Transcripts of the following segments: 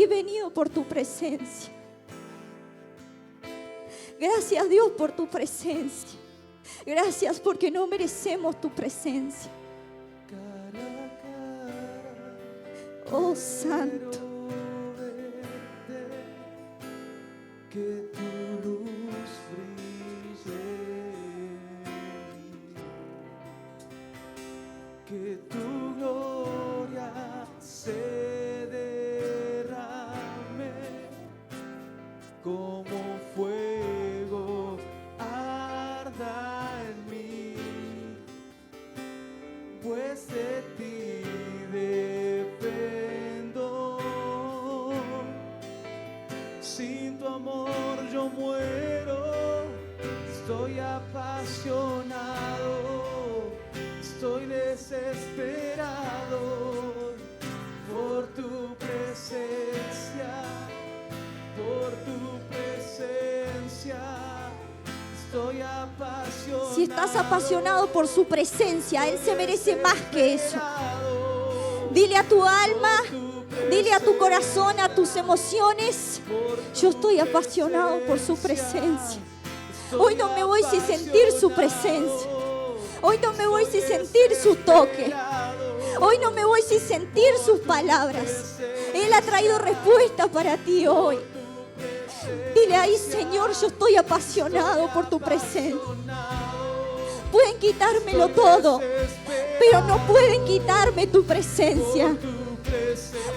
y he venido por tu presencia. Gracias, Dios, por tu presencia. Gracias porque no merecemos tu presencia. Oh, Santo. Que tu luz brille, que tu gloria se derrame como fuego arda en mí, pues de ti dependo. Sin tu amor yo muero, estoy apasionado, estoy desesperado por tu presencia, estoy apasionado. Si estás apasionado por su presencia, Él se merece más que eso. Dile a tu alma, dile a tu corazón, a tus emociones: yo estoy apasionado por su presencia. Hoy no me voy sin sentir su presencia. Hoy no me voy sin sentir su toque. Hoy no me voy sin sentir sus palabras. Él ha traído respuesta para ti hoy. Dile ahí: Señor, yo estoy apasionado por tu presencia. Pueden quitármelo todo, pero no pueden quitarme tu presencia.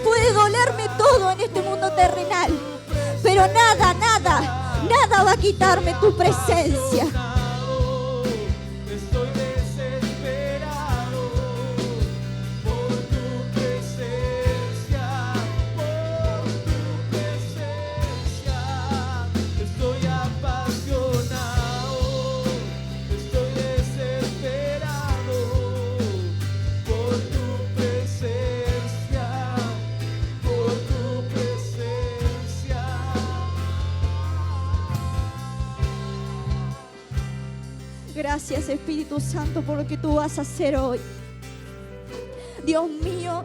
Puede dolerme todo en este mundo terrenal, pero nada va a quitarme tu presencia. Estoy desesperado por tu presencia, estoy apasionado, estoy desesperado por tu presencia, Gracias, Espíritu Santo, por lo que tú vas a hacer hoy. Dios mío,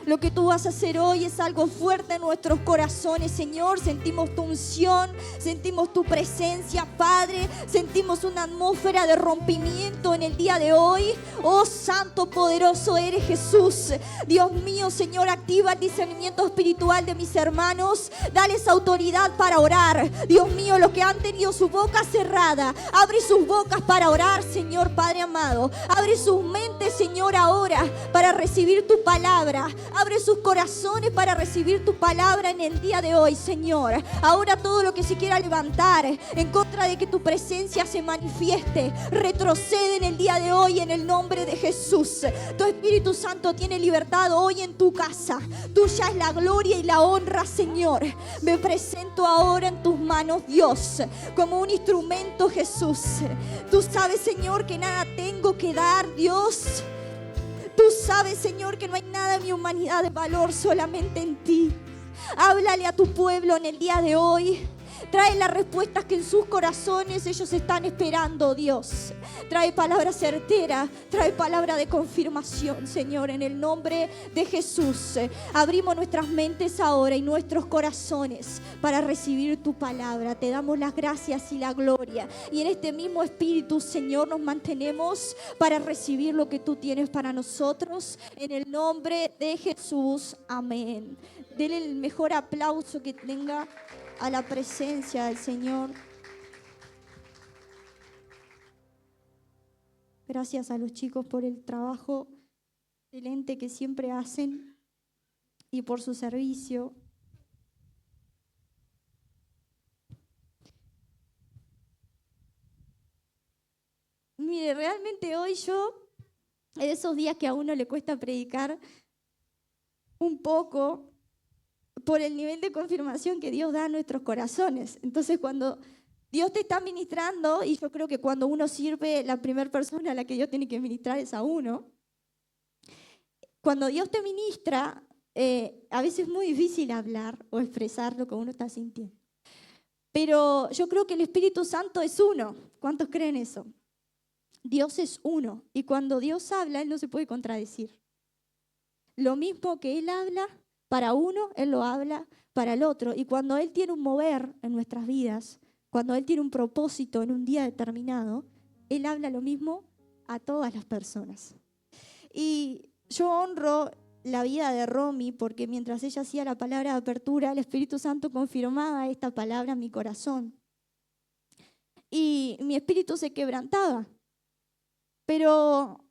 lo que tú vas a hacer hoy es algo fuerte en nuestros corazones, Señor. Sentimos tu unción, sentimos tu presencia, Padre. Sentimos una atmósfera de rompimiento en el día de hoy. Oh, Santo, poderoso eres Jesús. Dios mío, Señor, activa el discernimiento espiritual de mis hermanos. Dales autoridad para orar. Dios mío, los que han tenido su boca cerrada, abre sus bocas para orar, Señor Padre amado. Abre sus mentes, Señor, ahora para recibir tu palabra. Abre sus corazones para recibir tu palabra en el día de hoy, Señor. Ahora todo lo que se quiera levantar en contra de que tu presencia se manifieste, retrocede en el día de hoy en el nombre de Jesús. Tu Espíritu Santo tiene libertad hoy en tu casa. Tuya es la gloria y la honra, Señor. Me presento ahora en tus manos, Dios, como un instrumento, Jesús. Tú sabes, Señor, que nada tengo que dar, Dios. Tú sabes, Señor, que no hay nada en mi humanidad de valor, solamente en ti. Háblale a tu pueblo en el día de hoy. Trae las respuestas que en sus corazones ellos están esperando, Dios. Trae palabra certera, trae palabra de confirmación, Señor, en el nombre de Jesús. Abrimos nuestras mentes ahora y nuestros corazones para recibir tu palabra. Te damos las gracias y la gloria. Y en este mismo espíritu, Señor, nos mantenemos para recibir lo que tú tienes para nosotros. En el nombre de Jesús, amén. Denle el mejor aplauso que tenga a la presencia del Señor. Gracias a los chicos por el trabajo excelente que siempre hacen y por su servicio. Mire, realmente hoy yo, en esos días que a uno le cuesta predicar un poco, por el nivel de confirmación que Dios da a nuestros corazones. Entonces, cuando Dios te está ministrando, y yo creo que cuando uno sirve, la primera persona a la que Dios tiene que ministrar es a uno. Cuando Dios te ministra, a veces es muy difícil hablar o expresar lo que uno está sintiendo. Pero yo creo que el Espíritu Santo es uno. ¿Cuántos creen eso? Dios es uno. Y cuando Dios habla, Él no se puede contradecir. Lo mismo que Él habla, Para uno, Él lo habla para el otro. Y cuando Él tiene un mover en nuestras vidas, cuando Él tiene un propósito en un día determinado, Él habla lo mismo a todas las personas. Y yo honro la vida de Romy porque mientras ella hacía la palabra de apertura, el Espíritu Santo confirmaba esta palabra en mi corazón. Y mi espíritu se quebrantaba. Pero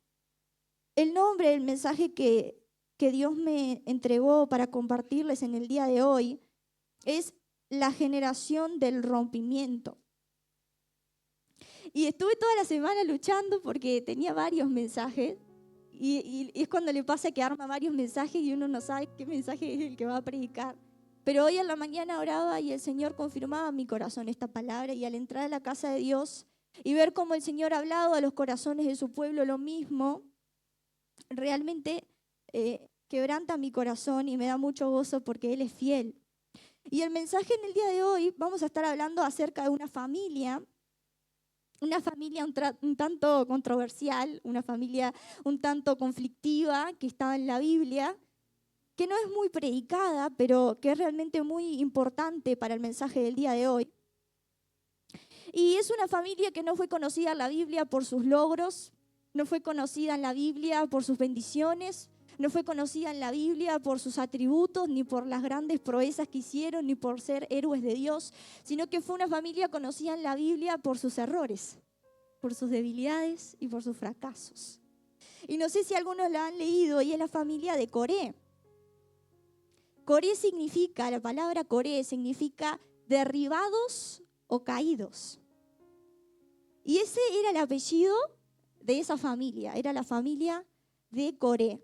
el nombre, el mensaje que Dios me entregó para compartirles en el día de hoy es la generación del rompimiento. Y estuve toda la semana luchando porque tenía varios mensajes y es cuando le pasa que arma varios mensajes y uno no sabe qué mensaje es el que va a predicar. Pero hoy en la mañana oraba y el Señor confirmaba en mi corazón esta palabra, y al entrar a la casa de Dios y ver cómo el Señor ha hablado a los corazones de su pueblo lo mismo, realmente quebranta mi corazón y me da mucho gozo porque Él es fiel. Y el mensaje en el día de hoy vamos a estar hablando acerca de una familia un tanto controversial, una familia un tanto conflictiva que está en la Biblia, que no es muy predicada, pero que es realmente muy importante para el mensaje del día de hoy. Y es una familia que no fue conocida en la Biblia por sus logros, no fue conocida en la Biblia por sus bendiciones, no fue conocida en la Biblia por sus atributos, ni por las grandes proezas que hicieron, ni por ser héroes de Dios, sino que fue una familia conocida en la Biblia por sus errores, por sus debilidades y por sus fracasos. Y no sé si algunos la han leído, y es la familia de Coré. Coré significa, la palabra Coré significa derribados o caídos. Y ese era el apellido de esa familia, era la familia de Coré.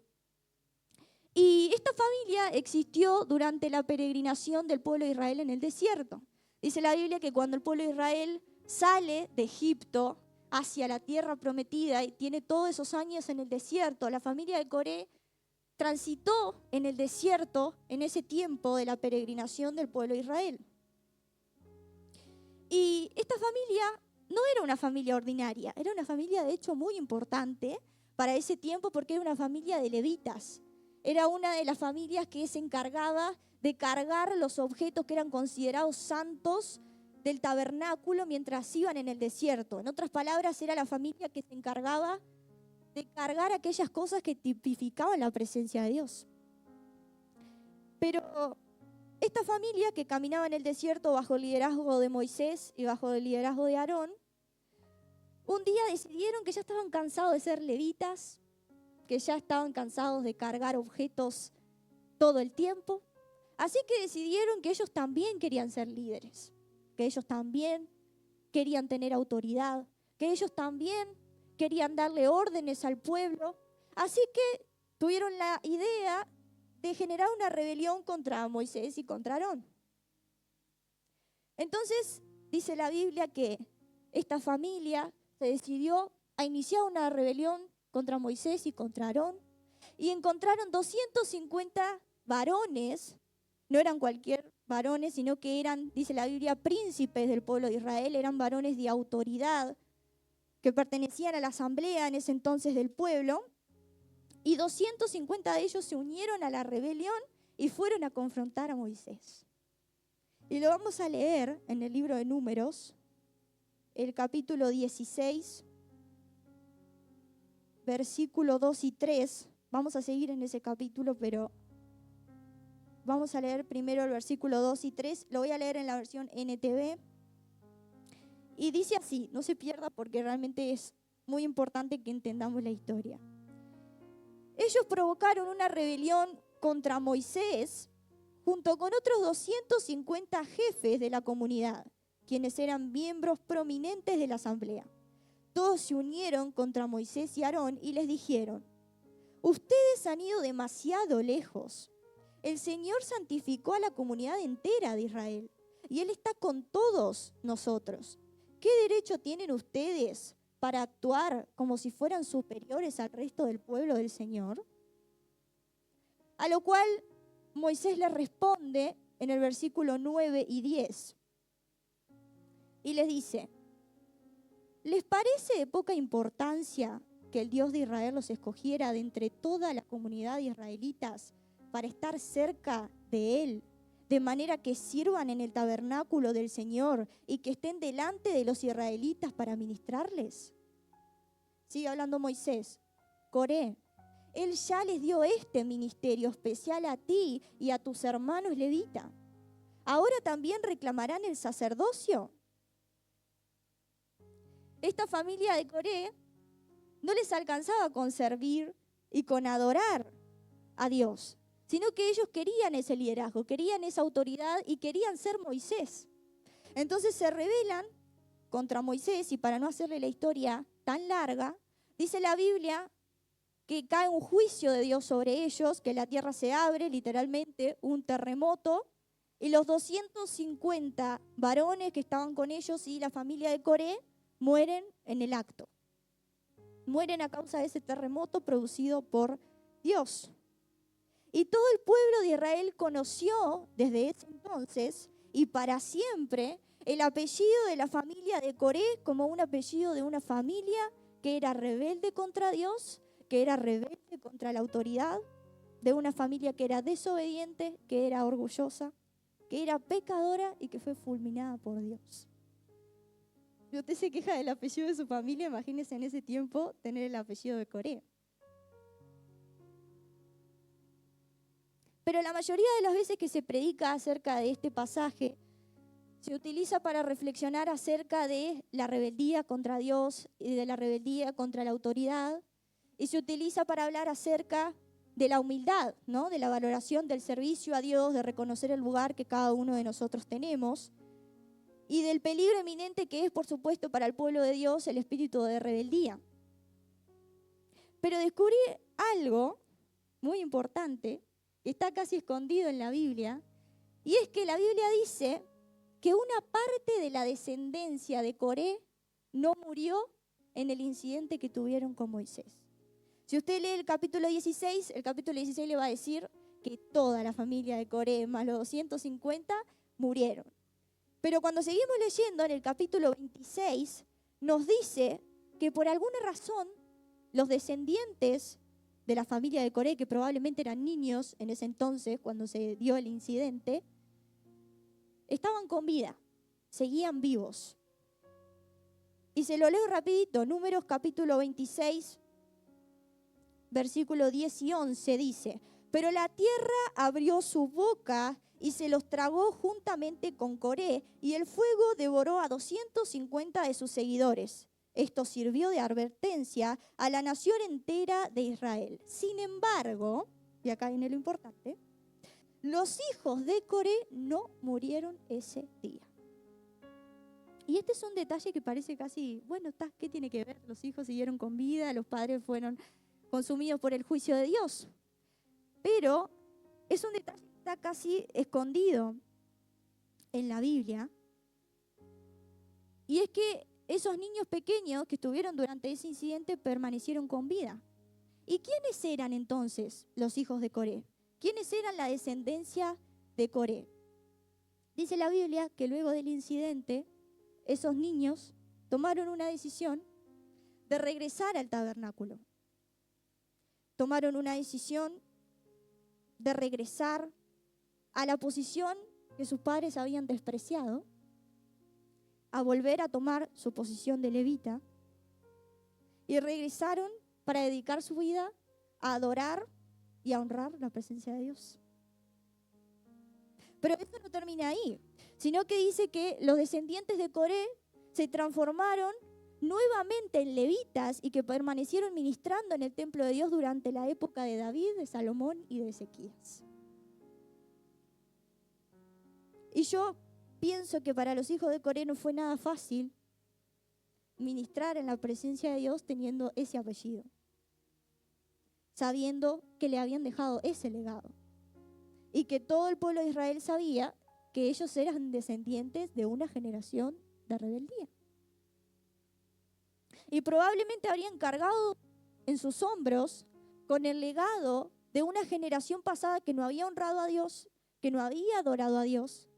Y esta familia existió durante la peregrinación del pueblo de Israel en el desierto. Dice la Biblia que cuando el pueblo de Israel sale de Egipto hacia la tierra prometida y tiene todos esos años en el desierto, la familia de Coré transitó en el desierto en ese tiempo de la peregrinación del pueblo de Israel. Y esta familia no era una familia ordinaria, era una familia de hecho muy importante para ese tiempo porque era una familia de levitas. Era una de las familias que se encargaba de cargar los objetos que eran considerados santos del tabernáculo mientras iban en el desierto. En otras palabras, era la familia que se encargaba de cargar aquellas cosas que tipificaban la presencia de Dios. Pero esta familia que caminaba en el desierto bajo el liderazgo de Moisés y bajo el liderazgo de Aarón, un día decidieron que ya estaban cansados de ser levitas, que ya estaban cansados de cargar objetos todo el tiempo. Así que decidieron que ellos también querían ser líderes, que ellos también querían tener autoridad, que ellos también querían darle órdenes al pueblo. Así que tuvieron la idea de generar una rebelión contra Moisés y contra Aarón. Entonces dice la Biblia que esta familia se decidió a iniciar una rebelión contra Moisés y contra Aarón, y encontraron 250 varones, no eran cualquier varones, sino que eran, dice la Biblia, príncipes del pueblo de Israel, eran varones de autoridad que pertenecían a la asamblea en ese entonces del pueblo, y 250 de ellos se unieron a la rebelión y fueron a confrontar a Moisés. Y lo vamos a leer en el libro de Números, el capítulo 16, versículo 2 y 3. Vamos a seguir en ese capítulo, pero vamos a leer primero el versículo 2 y 3. Lo voy a leer en la versión NTV. Y dice así, no se pierda porque realmente es muy importante que entendamos la historia. Ellos provocaron una rebelión contra Moisés junto con otros 250 jefes de la comunidad, quienes eran miembros prominentes de la asamblea. Todos se unieron contra Moisés y Aarón y les dijeron: ustedes han ido demasiado lejos. El Señor santificó a la comunidad entera de Israel y Él está con todos nosotros. ¿Qué derecho tienen ustedes para actuar como si fueran superiores al resto del pueblo del Señor? A lo cual Moisés les responde en el versículo 9 y 10 y les dice: ¿les parece de poca importancia que el Dios de Israel los escogiera de entre toda la comunidad de israelitas para estar cerca de Él, de manera que sirvan en el tabernáculo del Señor y que estén delante de los israelitas para ministrarles? Sigue hablando Moisés. Coré, Él ya les dio este ministerio especial a ti y a tus hermanos levitas. ¿Ahora también reclamarán el sacerdocio? Esta familia de Coré no les alcanzaba con servir y con adorar a Dios, sino que ellos querían ese liderazgo, querían esa autoridad y querían ser Moisés. Entonces se rebelan contra Moisés y para no hacerle la historia tan larga, dice la Biblia que cae un juicio de Dios sobre ellos, que la tierra se abre, literalmente un terremoto, y los 250 varones que estaban con ellos y la familia de Coré mueren en el acto. Mueren a causa de ese terremoto producido por Dios. Y todo el pueblo de Israel conoció desde ese entonces y para siempre el apellido de la familia de Coré como un apellido de una familia que era rebelde contra Dios, que era rebelde contra la autoridad, de una familia que era desobediente, que era orgullosa, que era pecadora y que fue fulminada por Dios. Si usted se queja del apellido de su familia, imagínese en ese tiempo tener el apellido de Coré. Pero la mayoría de las veces que se predica acerca de este pasaje, se utiliza para reflexionar acerca de la rebeldía contra Dios y de la rebeldía contra la autoridad, y se utiliza para hablar acerca de la humildad, ¿no? De la valoración del servicio a Dios, de reconocer el lugar que cada uno de nosotros tenemos, y del peligro eminente que es, por supuesto, para el pueblo de Dios el espíritu de rebeldía. Pero descubrí algo muy importante, que está casi escondido en la Biblia, y es que la Biblia dice que una parte de la descendencia de Coré no murió en el incidente que tuvieron con Moisés. Si usted lee el capítulo 16 le va a decir que toda la familia de Coré, más los 250, murieron. Pero cuando seguimos leyendo en el capítulo 26, nos dice que por alguna razón los descendientes de la familia de Coré, que probablemente eran niños en ese entonces cuando se dio el incidente, estaban con vida, seguían vivos. Y se lo leo rapidito, Números capítulo 26, versículo 10 y 11 dice: pero la tierra abrió su boca y se los tragó juntamente con Coré, y el fuego devoró a 250 de sus seguidores. Esto sirvió de advertencia a la nación entera de Israel. Sin embargo, y acá viene lo importante, los hijos de Coré no murieron ese día. Y este es un detalle que parece casi, bueno, ¿qué tiene que ver? Los hijos siguieron con vida, los padres fueron consumidos por el juicio de Dios. Pero es un detalle que está casi escondido en la Biblia. Y es que esos niños pequeños que estuvieron durante ese incidente permanecieron con vida. ¿Y quiénes eran entonces los hijos de Coré? ¿Quiénes eran la descendencia de Coré? Dice la Biblia que luego del incidente, esos niños tomaron una decisión de regresar al tabernáculo. Tomaron una decisión de regresar a la posición que sus padres habían despreciado, a volver a tomar su posición de levita, y regresaron para dedicar su vida a adorar y a honrar la presencia de Dios. Pero esto no termina ahí, sino que dice que los descendientes de Coré se transformaron nuevamente en levitas y que permanecieron ministrando en el templo de Dios durante la época de David, de Salomón y de Ezequías. Y yo pienso que para los hijos de Coré no fue nada fácil ministrar en la presencia de Dios teniendo ese apellido, sabiendo que le habían dejado ese legado y que todo el pueblo de Israel sabía que ellos eran descendientes de una generación de rebeldía. Y probablemente habrían cargado en sus hombros con el legado de una generación pasada que no había honrado a Dios, que no había adorado a Dios,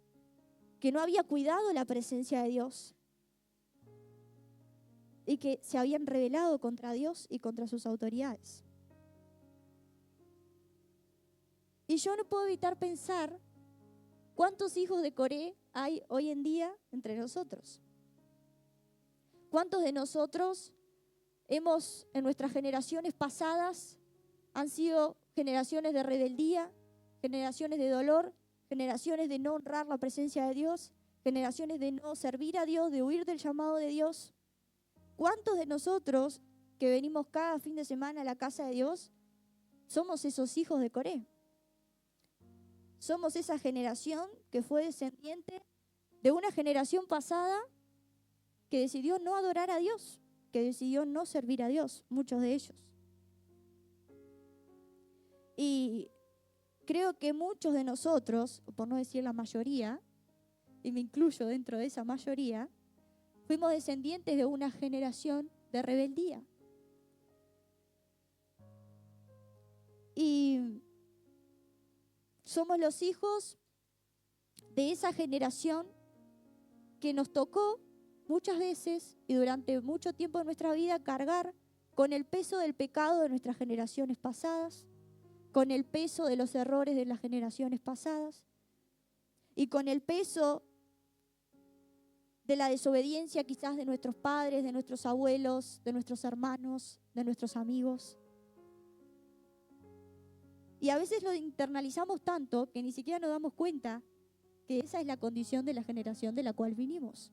que no había cuidado la presencia de Dios y que se habían rebelado contra Dios y contra sus autoridades. Y yo no puedo evitar pensar cuántos hijos de Coré hay hoy en día entre nosotros. ¿Cuántos de nosotros en nuestras generaciones pasadas, han sido generaciones de rebeldía, generaciones de dolor, generaciones de no honrar la presencia de Dios, generaciones de no servir a Dios, de huir del llamado de Dios? ¿Cuántos de nosotros que venimos cada fin de semana a la casa de Dios somos esos hijos de Coré? Somos esa generación que fue descendiente de una generación pasada que decidió no adorar a Dios, que decidió no servir a Dios, muchos de ellos. Y creo que muchos de nosotros, por no decir la mayoría, y me incluyo dentro de esa mayoría, fuimos descendientes de una generación de rebeldía. Y somos los hijos de esa generación que nos tocó muchas veces y durante mucho tiempo de nuestra vida cargar con el peso del pecado de nuestras generaciones pasadas, con el peso de los errores de las generaciones pasadas y con el peso de la desobediencia quizás de nuestros padres, de nuestros abuelos, de nuestros hermanos, de nuestros amigos. Y a veces lo internalizamos tanto que ni siquiera nos damos cuenta que esa es la condición de la generación de la cual vinimos.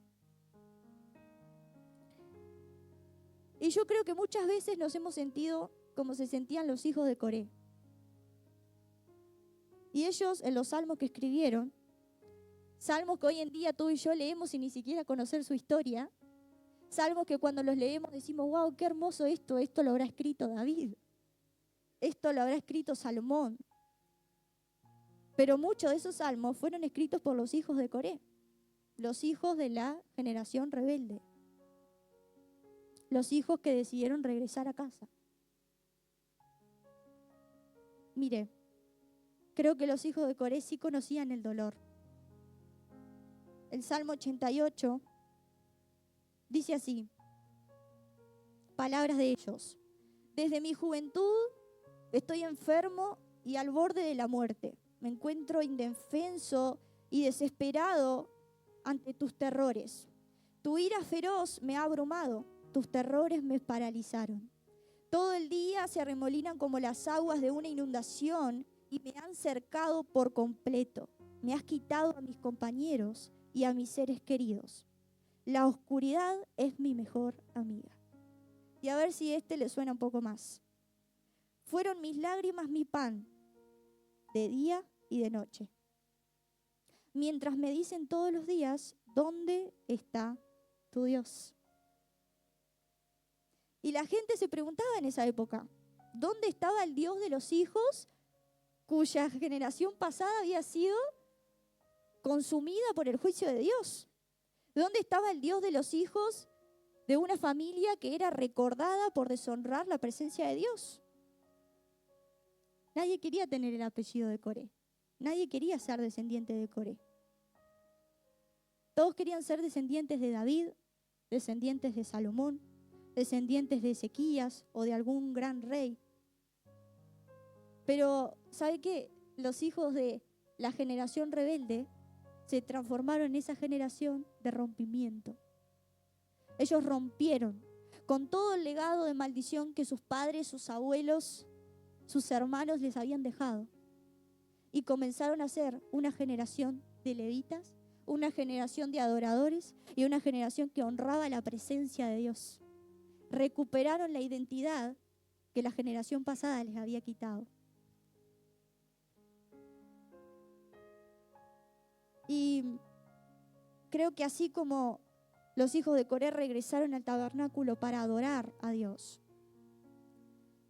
Y yo creo que muchas veces nos hemos sentido como se sentían los hijos de Coré. Y ellos en los salmos que escribieron, salmos que hoy en día tú y yo leemos sin ni siquiera conocer su historia, salmos que cuando los leemos decimos, wow, qué hermoso esto lo habrá escrito David, esto lo habrá escrito Salomón. Pero muchos de esos salmos fueron escritos por los hijos de Coré, los hijos de la generación rebelde, los hijos que decidieron regresar a casa. Mire, creo que los hijos de Coré sí conocían el dolor. El Salmo 88 dice así, palabras de ellos: desde mi juventud estoy enfermo y al borde de la muerte. Me encuentro indefenso y desesperado ante tus terrores. Tu ira feroz me ha abrumado, tus terrores me paralizaron. Todo el día se arremolinan como las aguas de una inundación y me han cercado por completo. Me has quitado a mis compañeros y a mis seres queridos. La oscuridad es mi mejor amiga. Y a ver si le suena un poco más. Fueron mis lágrimas mi pan, de día y de noche. Mientras me dicen todos los días, ¿dónde está tu Dios? Y la gente se preguntaba en esa época, ¿dónde estaba el Dios de los hijos cuya generación pasada había sido consumida por el juicio de Dios? ¿Dónde estaba el Dios de los hijos de una familia que era recordada por deshonrar la presencia de Dios? Nadie quería tener el apellido de Coré. Nadie quería ser descendiente de Coré. Todos querían ser descendientes de David, descendientes de Salomón, descendientes de Ezequías o de algún gran rey. Pero, ¿sabe qué? Los hijos de la generación rebelde se transformaron en esa generación de rompimiento. Ellos rompieron con todo el legado de maldición que sus padres, sus abuelos, sus hermanos les habían dejado. Y comenzaron a ser una generación de levitas, una generación de adoradores y una generación que honraba la presencia de Dios. Recuperaron la identidad que la generación pasada les había quitado. Y creo que así como los hijos de Coré regresaron al tabernáculo para adorar a Dios,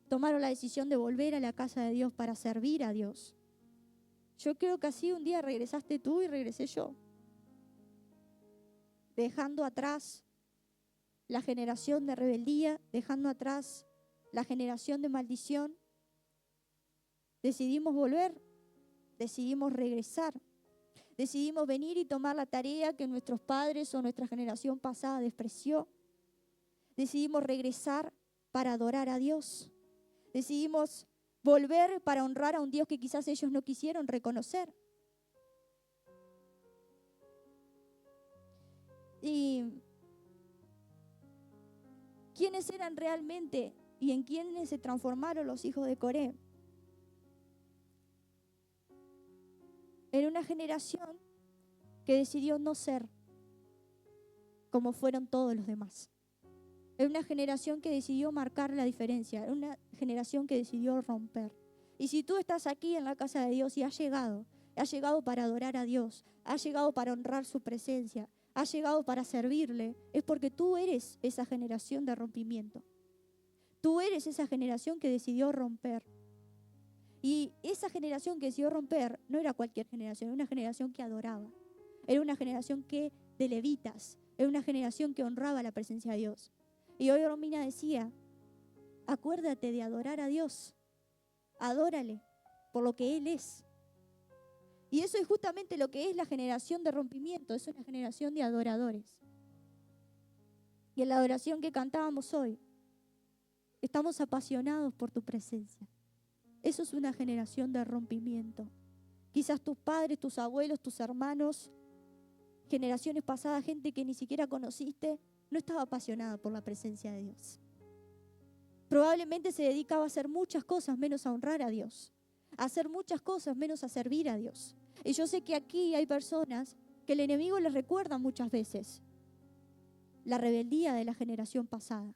tomaron la decisión de volver a la casa de Dios para servir a Dios. Yo creo que así un día regresaste tú y regresé yo, dejando atrás la generación de rebeldía, dejando atrás la generación de maldición. Decidimos volver, decidimos regresar, decidimos venir y tomar la tarea que nuestros padres o nuestra generación pasada despreció. Decidimos regresar para adorar a Dios. Decidimos volver para honrar a un Dios que quizás ellos no quisieron reconocer. Y ¿quiénes eran realmente y en quiénes se transformaron los hijos de Coré? Era una generación que decidió no ser como fueron todos los demás. Era una generación que decidió marcar la diferencia. Era una generación que decidió romper. Y si tú estás aquí en la casa de Dios y has llegado para adorar a Dios, has llegado para honrar su presencia, has llegado para servirle, es porque tú eres esa generación de rompimiento. Tú eres esa generación que decidió romper. Y esa generación que decidió romper no era cualquier generación, era una generación que adoraba. Era una generación de levitas, era una generación que honraba la presencia de Dios. Y hoy Romina decía, acuérdate de adorar a Dios, adórale por lo que Él es. Y eso es justamente lo que es la generación de rompimiento, es una generación de adoradores. Y en la adoración que cantábamos hoy, estamos apasionados por tu presencia. Eso es una generación de rompimiento. Quizás tus padres, tus abuelos, tus hermanos, generaciones pasadas, gente que ni siquiera conociste, no estaba apasionada por la presencia de Dios. Probablemente se dedicaba a hacer muchas cosas menos a honrar a Dios, a hacer muchas cosas menos a servir a Dios. Y yo sé que aquí hay personas que el enemigo les recuerda muchas veces la rebeldía de la generación pasada.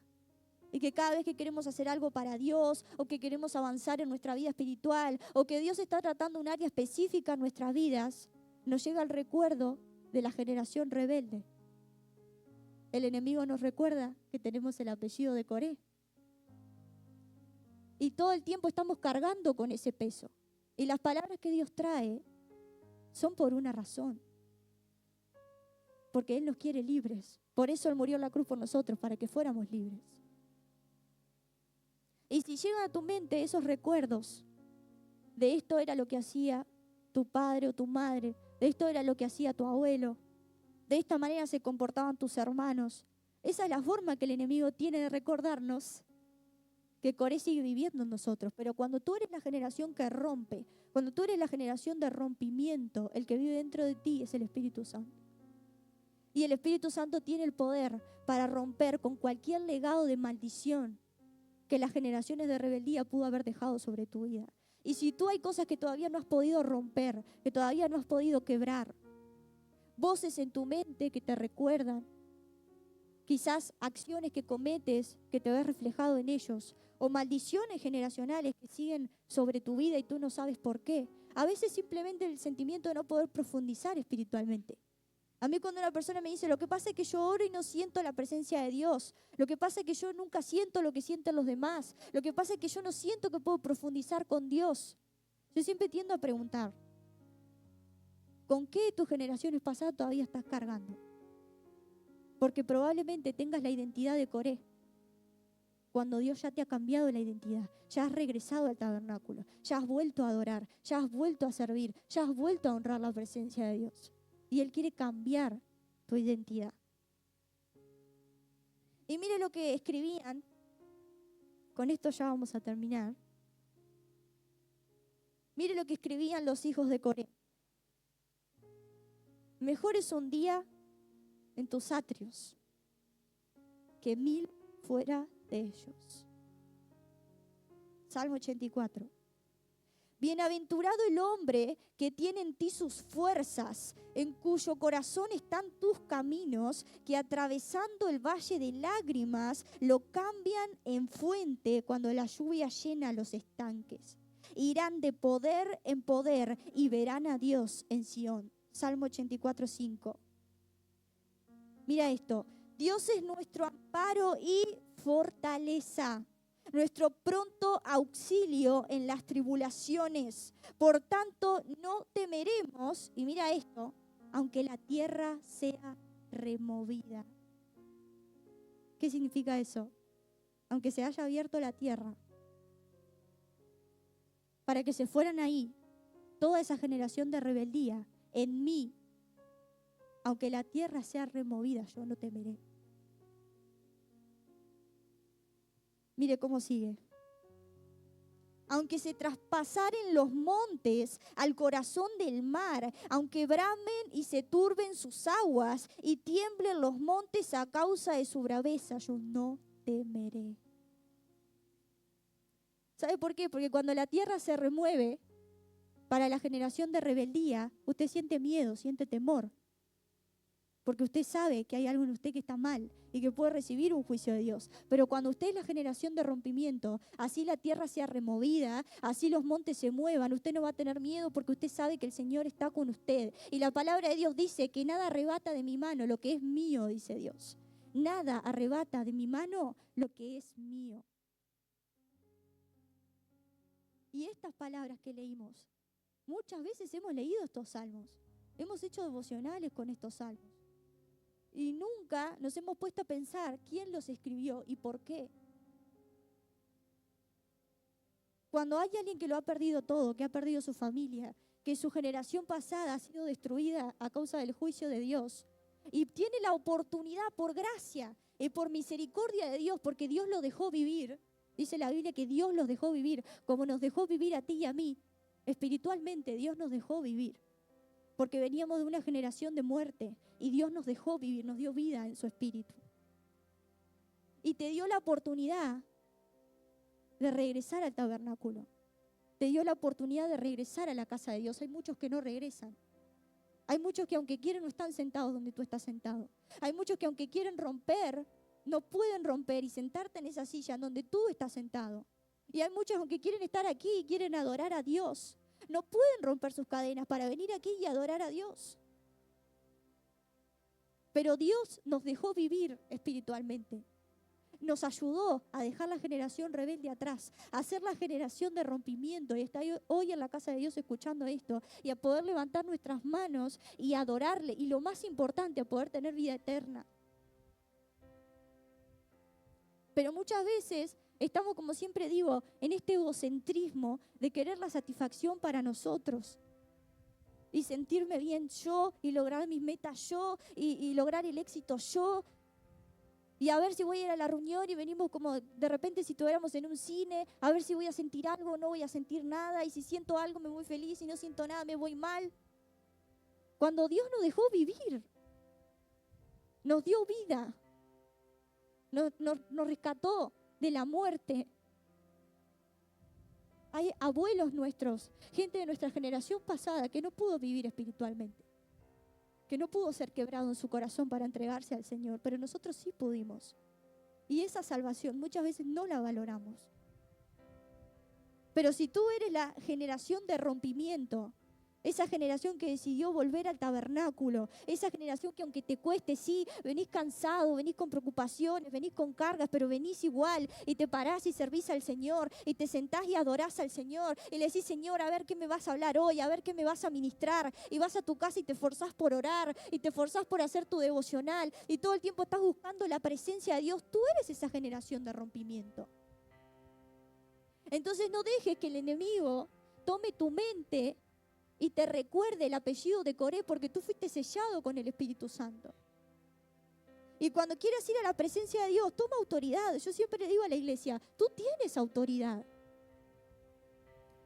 Y que cada vez que queremos hacer algo para Dios, o que queremos avanzar en nuestra vida espiritual, o que Dios está tratando un área específica en nuestras vidas, nos llega el recuerdo de la generación rebelde. El enemigo nos recuerda que tenemos el apellido de Coré. Y todo el tiempo estamos cargando con ese peso. Y las palabras que Dios trae son por una razón. Porque Él nos quiere libres. Por eso Él murió en la cruz por nosotros, para que fuéramos libres. Y si llegan a tu mente esos recuerdos de esto era lo que hacía tu padre o tu madre, de esto era lo que hacía tu abuelo, de esta manera se comportaban tus hermanos, esa es la forma que el enemigo tiene de recordarnos que Coré sigue viviendo en nosotros. Pero cuando tú eres la generación que rompe, cuando tú eres la generación de rompimiento, el que vive dentro de ti es el Espíritu Santo. Y el Espíritu Santo tiene el poder para romper con cualquier legado de maldición que las generaciones de rebeldía pudo haber dejado sobre tu vida. Y si tú hay cosas que todavía no has podido romper, que todavía no has podido quebrar, voces en tu mente que te recuerdan, quizás acciones que cometes que te ves reflejado en ellos, o maldiciones generacionales que siguen sobre tu vida y tú no sabes por qué. A veces simplemente el sentimiento de no poder profundizar espiritualmente. A mí cuando una persona me dice, lo que pasa es que yo oro y no siento la presencia de Dios. Lo que pasa es que yo nunca siento lo que sienten los demás. Lo que pasa es que yo no siento que puedo profundizar con Dios. Yo siempre tiendo a preguntar, ¿con qué de tus generaciones pasadas todavía estás cargando? Porque probablemente tengas la identidad de Coré. Cuando Dios ya te ha cambiado la identidad, ya has regresado al tabernáculo, ya has vuelto a adorar, ya has vuelto a servir, ya has vuelto a honrar la presencia de Dios. Y Él quiere cambiar tu identidad. Y mire lo que escribían. Con esto ya vamos a terminar. Mire lo que escribían los hijos de Coré. Mejor es un día en tus atrios que 1000 fuera de ellos. Salmo 84. Bienaventurado el hombre que tiene en ti sus fuerzas, en cuyo corazón están tus caminos, que atravesando el valle de lágrimas lo cambian en fuente cuando la lluvia llena los estanques. Irán de poder en poder y verán a Dios en Sión. Salmo 84, 5. Mira esto. Dios es nuestro amparo y fortaleza, nuestro pronto auxilio en las tribulaciones. Por tanto, no temeremos, y mira esto, aunque la tierra sea removida. ¿Qué significa eso? Aunque se haya abierto la tierra, para que se fueran ahí toda esa generación de rebeldía, en mí, aunque la tierra sea removida, yo no temeré. Mire cómo sigue. Aunque se traspasaren los montes al corazón del mar, aunque bramen y se turben sus aguas y tiemblen los montes a causa de su braveza, yo no temeré. ¿Sabe por qué? Porque cuando la tierra se remueve para la generación de rebeldía, usted siente miedo, siente temor. Porque usted sabe que hay algo en usted que está mal y que puede recibir un juicio de Dios. Pero cuando usted es la generación de rompimiento, así la tierra sea removida, así los montes se muevan, usted no va a tener miedo porque usted sabe que el Señor está con usted. Y la palabra de Dios dice que nada arrebata de mi mano lo que es mío, dice Dios. Nada arrebata de mi mano lo que es mío. Y estas palabras que leímos, muchas veces hemos leído estos salmos, hemos hecho devocionales con estos salmos. Y nunca nos hemos puesto a pensar quién los escribió y por qué. Cuando hay alguien que lo ha perdido todo, que ha perdido su familia, que su generación pasada ha sido destruida a causa del juicio de Dios, y tiene la oportunidad por gracia y por misericordia de Dios, porque Dios lo dejó vivir, dice la Biblia que Dios los dejó vivir, como nos dejó vivir a ti y a mí, espiritualmente Dios nos dejó vivir. Porque veníamos de una generación de muerte y Dios nos dejó vivir, nos dio vida en su espíritu. Y te dio la oportunidad de regresar al tabernáculo. Te dio la oportunidad de regresar a la casa de Dios. Hay muchos que no regresan. Hay muchos que aunque quieren no están sentados donde tú estás sentado. Hay muchos que aunque quieren romper, no pueden romper y sentarte en esa silla en donde tú estás sentado. Y hay muchos aunque quieren estar aquí y quieren adorar a Dios, no pueden romper sus cadenas para venir aquí y adorar a Dios. Pero Dios nos dejó vivir espiritualmente. Nos ayudó a dejar la generación rebelde atrás, a ser la generación de rompimiento y estar hoy en la casa de Dios escuchando esto y a poder levantar nuestras manos y adorarle y lo más importante, a poder tener vida eterna. Pero muchas veces estamos, como siempre digo, en este egocentrismo de querer la satisfacción para nosotros. Y sentirme bien yo, y lograr mis metas yo, y lograr el éxito yo. Y a ver si voy a ir a la reunión y venimos como de repente si estuviéramos en un cine, a ver si voy a sentir algo o no voy a sentir nada. Y si siento algo me voy feliz, si no siento nada me voy mal. Cuando Dios nos dejó vivir, nos dio vida, nos rescató de la muerte. Hay abuelos nuestros, gente de nuestra generación pasada que no pudo vivir espiritualmente, que no pudo ser quebrado en su corazón para entregarse al Señor, pero nosotros sí pudimos. Y esa salvación muchas veces no la valoramos. Pero si tú eres la generación de rompimiento, esa generación que decidió volver al tabernáculo, esa generación que aunque te cueste, sí, venís cansado, venís con preocupaciones, venís con cargas, pero venís igual y te parás y servís al Señor y te sentás y adorás al Señor y le decís, Señor, a ver qué me vas a hablar hoy, a ver qué me vas a ministrar, y vas a tu casa y te esforzás por orar y te esforzás por hacer tu devocional y todo el tiempo estás buscando la presencia de Dios. Tú eres esa generación de rompimiento. Entonces no dejes que el enemigo tome tu mente y te recuerde el apellido de Coré, porque tú fuiste sellado con el Espíritu Santo. Y cuando quieras ir a la presencia de Dios, toma autoridad. Yo siempre le digo a la iglesia, tú tienes autoridad.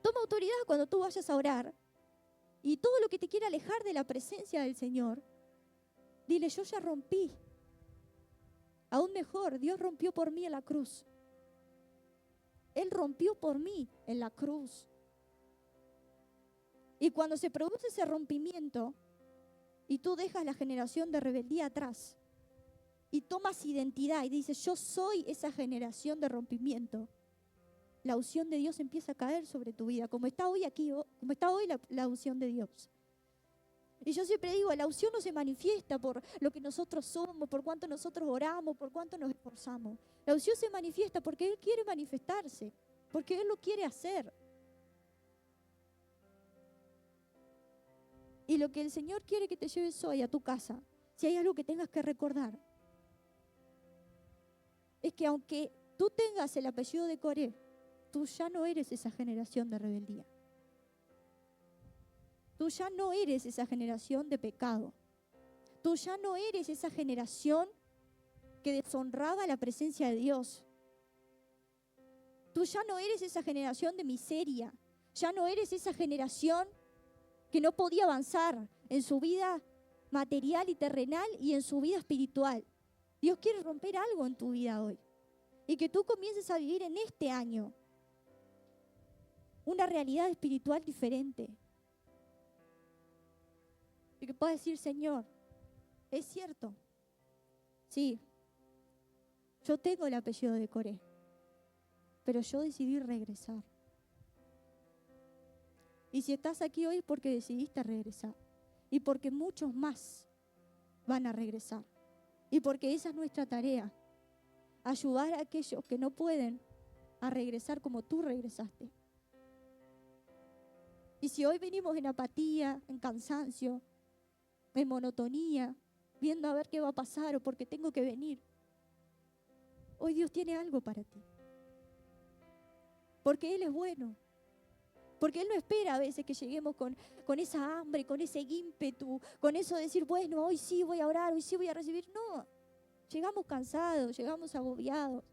Toma autoridad cuando tú vayas a orar. Y todo lo que te quiera alejar de la presencia del Señor, dile, yo ya rompí. Aún mejor, Dios rompió por mí en la cruz. Él rompió por mí en la cruz. Y cuando se produce ese rompimiento y tú dejas la generación de rebeldía atrás y tomas identidad y dices, yo soy esa generación de rompimiento, la unción de Dios empieza a caer sobre tu vida, como está hoy aquí, como está hoy la unción de Dios. Y yo siempre digo, la unción no se manifiesta por lo que nosotros somos, por cuánto nosotros oramos, por cuánto nos esforzamos. La unción se manifiesta porque Él quiere manifestarse, porque Él lo quiere hacer. Y lo que el Señor quiere que te lleves hoy a tu casa, si hay algo que tengas que recordar, es que aunque tú tengas el apellido de Coré, tú ya no eres esa generación de rebeldía. Tú ya no eres esa generación de pecado. Tú ya no eres esa generación que deshonraba la presencia de Dios. Tú ya no eres esa generación de miseria. Ya no eres esa generación que no podía avanzar en su vida material y terrenal y en su vida espiritual. Dios quiere romper algo en tu vida hoy. Y que tú comiences a vivir en este año una realidad espiritual diferente. Y que puedas decir, Señor, es cierto. Sí, yo tengo el apellido de Coré, pero yo decidí regresar. Y si estás aquí hoy es porque decidiste regresar. Y porque muchos más van a regresar. Y porque esa es nuestra tarea. Ayudar a aquellos que no pueden a regresar como tú regresaste. Y si hoy venimos en apatía, en cansancio, en monotonía, viendo a ver qué va a pasar o porque tengo que venir, hoy Dios tiene algo para ti. Porque Él es bueno. Porque Él no espera a veces que lleguemos con esa hambre, con ese ímpetu, con eso de decir, bueno, hoy sí voy a orar, hoy sí voy a recibir. No, llegamos cansados, llegamos agobiados.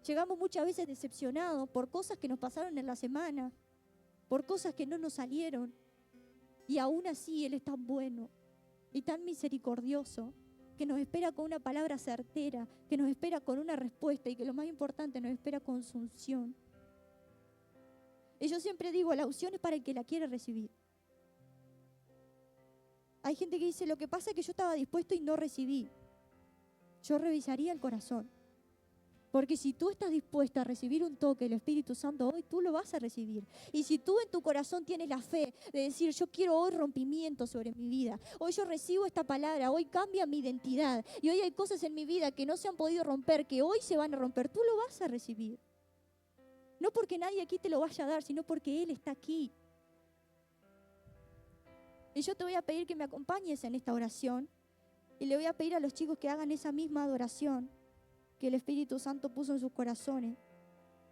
Llegamos muchas veces decepcionados por cosas que nos pasaron en la semana, por cosas que no nos salieron. Y aún así Él es tan bueno y tan misericordioso que nos espera con una palabra certera, que nos espera con una respuesta y que lo más importante, nos espera con su unción. Y yo siempre digo, la unción es para el que la quiere recibir. Hay gente que dice, lo que pasa es que yo estaba dispuesto y no recibí. Yo revisaría el corazón. Porque si tú estás dispuesta a recibir un toque del Espíritu Santo hoy, tú lo vas a recibir. Y si tú en tu corazón tienes la fe de decir, yo quiero hoy rompimiento sobre mi vida. Hoy yo recibo esta palabra, hoy cambia mi identidad. Y hoy hay cosas en mi vida que no se han podido romper, que hoy se van a romper. Tú lo vas a recibir. No porque nadie aquí te lo vaya a dar, sino porque Él está aquí. Y yo te voy a pedir que me acompañes en esta oración. Y le voy a pedir a los chicos que hagan esa misma adoración que el Espíritu Santo puso en sus corazones,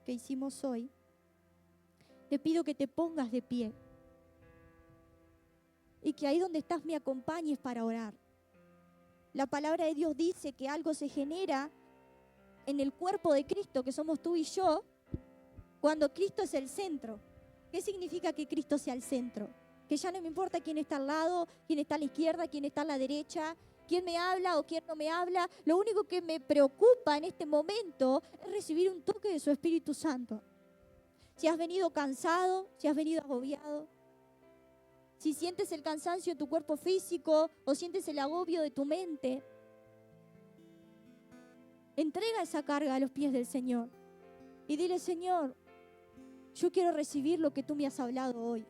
que hicimos hoy. Te pido que te pongas de pie. Y que ahí donde estás me acompañes para orar. La palabra de Dios dice que algo se genera en el cuerpo de Cristo, que somos tú y yo, cuando Cristo es el centro. ¿Qué significa que Cristo sea el centro? Que ya no me importa quién está al lado, quién está a la izquierda, quién está a la derecha, quién me habla o quién no me habla. Lo único que me preocupa en este momento es recibir un toque de su Espíritu Santo. Si has venido cansado, si has venido agobiado, si sientes el cansancio en tu cuerpo físico o sientes el agobio de tu mente, entrega esa carga a los pies del Señor y dile, Señor, yo quiero recibir lo que tú me has hablado hoy.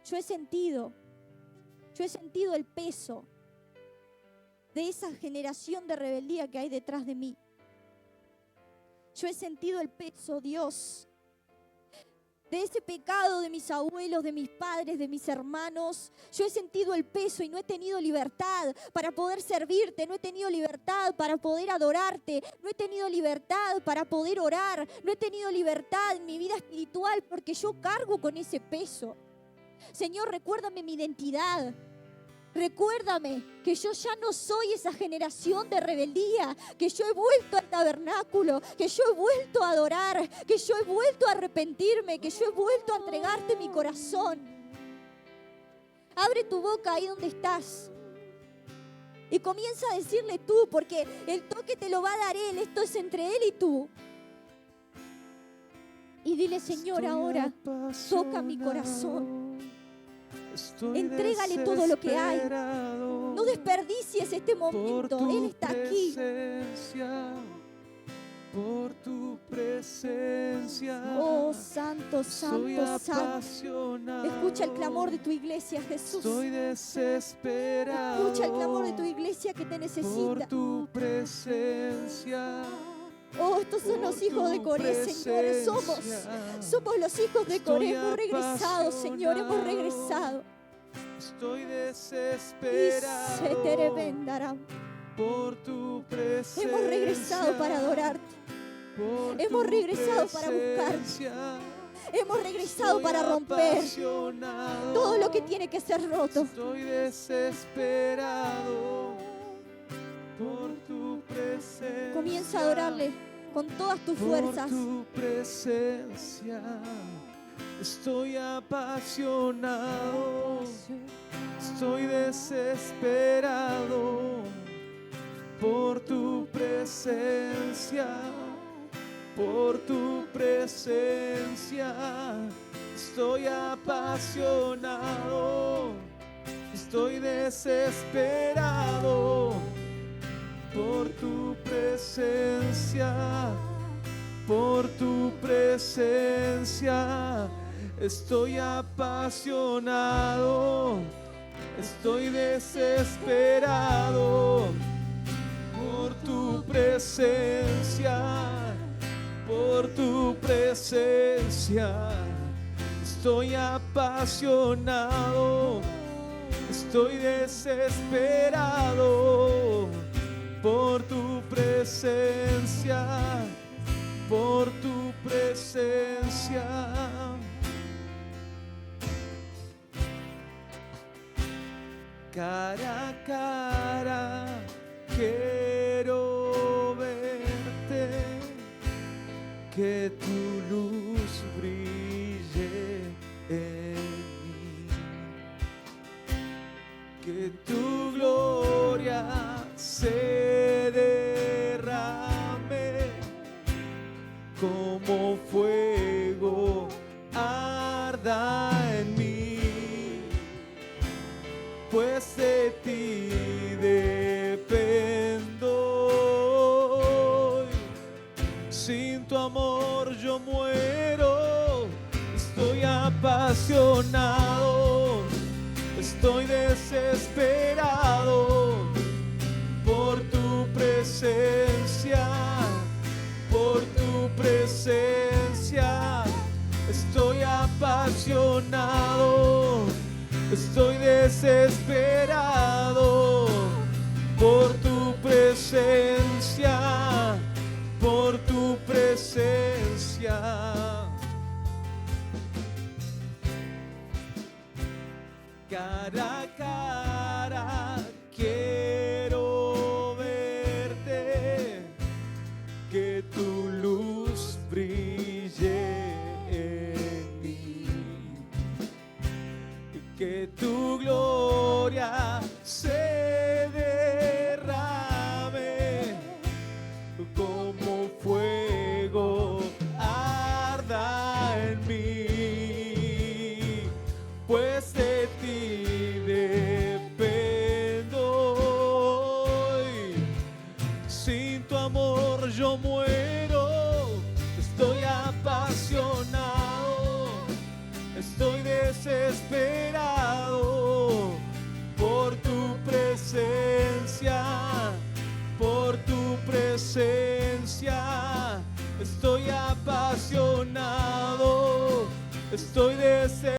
Yo he sentido el peso de esa generación de rebeldía que hay detrás de mí. Yo he sentido el peso, Dios, de ese pecado de mis abuelos, de mis padres, de mis hermanos. Yo he sentido el peso y no he tenido libertad para poder servirte, no he tenido libertad para poder adorarte, no he tenido libertad para poder orar, no he tenido libertad en mi vida espiritual porque yo cargo con ese peso. Señor, recuérdame mi identidad. Recuérdame que yo ya no soy esa generación de rebeldía, que yo he vuelto al tabernáculo, que yo he vuelto a adorar, que yo he vuelto a arrepentirme, que yo he vuelto a entregarte mi corazón. Abre tu boca ahí donde estás y comienza a decirle tú, porque el toque te lo va a dar Él, esto es entre Él y tú. Y dile, Señor, ahora toca mi corazón. Entrégale todo lo que hay. No desperdicies este momento. Él está aquí. Por tu presencia. Oh, santo, santo, santo. Escucha el clamor de tu iglesia, Jesús. Estoy desesperado. Escucha el clamor de tu iglesia que te necesita. Por tu presencia. Oh, estos son los hijos de Coré, Señor. Somos los hijos de Coré. Hemos regresado, Señor. Hemos regresado. Estoy desesperado. Y se te revendará. Por tu presencia. Hemos regresado para adorarte. Hemos regresado para buscarte. Hemos regresado para romper todo lo que tiene que ser roto. Estoy desesperado por tu presencia. Comienza a adorarle. con todas tus Por fuerzas. tu presencia estoy apasionado, estoy desesperado. Por tu presencia, por tu presencia estoy apasionado, estoy desesperado. Por tu presencia, por tu presencia estoy apasionado, estoy desesperado. Por tu presencia, por tu presencia estoy apasionado, estoy desesperado. Por tu presencia, por tu presencia. Cara a cara quiero verte, que tu luz brille en mí, que tu gloria se derrame como fuego, arda en mí, pues de ti dependo. Sin tu amor yo muero, estoy apasionado, estoy desesperado. Por tu presencia, por tu presencia estoy apasionado, estoy desesperado. Por tu presencia, por tu presencia. Cara a cara quiero verte, que tu luz brille en mí, que tu gloria se derrame como fuego, arda en mí, pues de ti dependo. Sin tu amor yo muero, estoy apasionado, estoy desesperado. Por tu presencia, por tu presencia estoy apasionado, estoy desesperado.